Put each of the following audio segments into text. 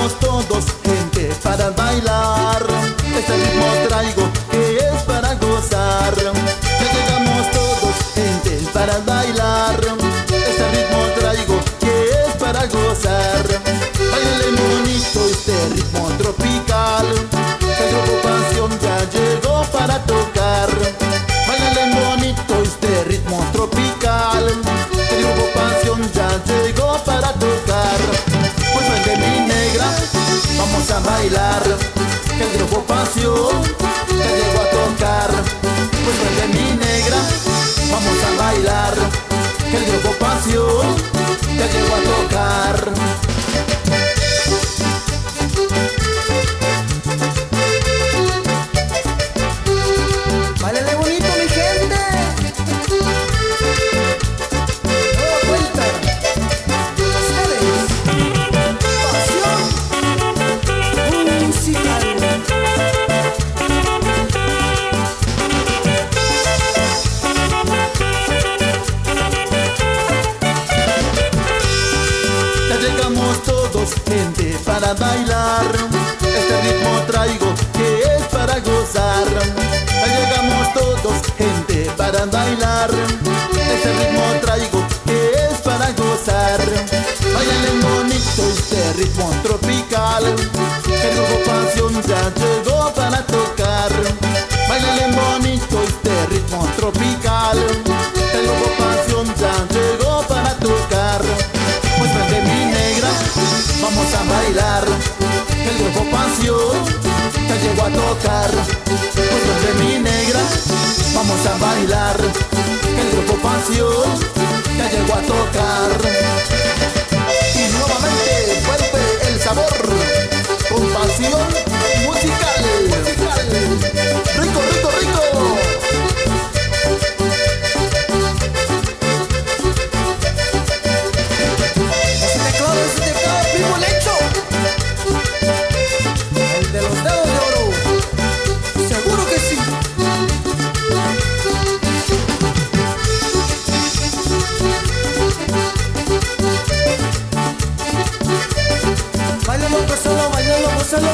llegamos todos, gente, para bailar. Este ritmo traigo que es para gozar. Ya llegamos todos, gente, para bailar. Este ritmo traigo que es para gozar. Báilale bonito este ritmo tropical. El grupo Pasión ya llegó para tocar. Báilale bonito este ritmo tropical. El grupo Pasión ya llegó para tocar. Pues ven de mi negra, vamos a bailar. El grupo Pasión ya llegó a tocar. Pues ven de mi negra, vamos a bailar. El grupo Pasión ya llegó a tocar. Báilale bonito, mi gente. Nueva vuelta. Ustedes. Pasión musical. Ya llegamos todos, gente, para bailar. Este ritmo traigo que es para gozar. Ya llegamos todos, gente, para bailar. Este ritmo traigo que es para gozar. Báilale bonito este ritmo tropical. El grupo Pasión ya llegó para tocar. Báilale bonito este ritmo tropical. El grupo Pasión ya llegó para tocar. Pues ven de mi negra, vamos a bailar. El grupo Pasión ya llegó a tocar. Pues ven de mi negra, vamos a bailar. El grupo Pasión ya llegó a tocar. Y nuevamente vuelve el sabor con pasión musical. Rico, rico, rico. Ese teclado, primo Lecho. El de los dedos de oro. Seguro que sí. Bailalo, gózalo, bailalo, gózalo.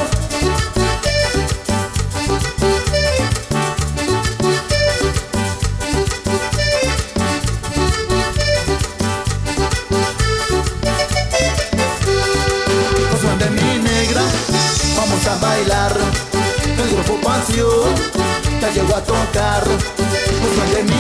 Pues ven de mi negra, vamos a bailar. El grupo Pasión ya llegó a tocar. Pues ven de mi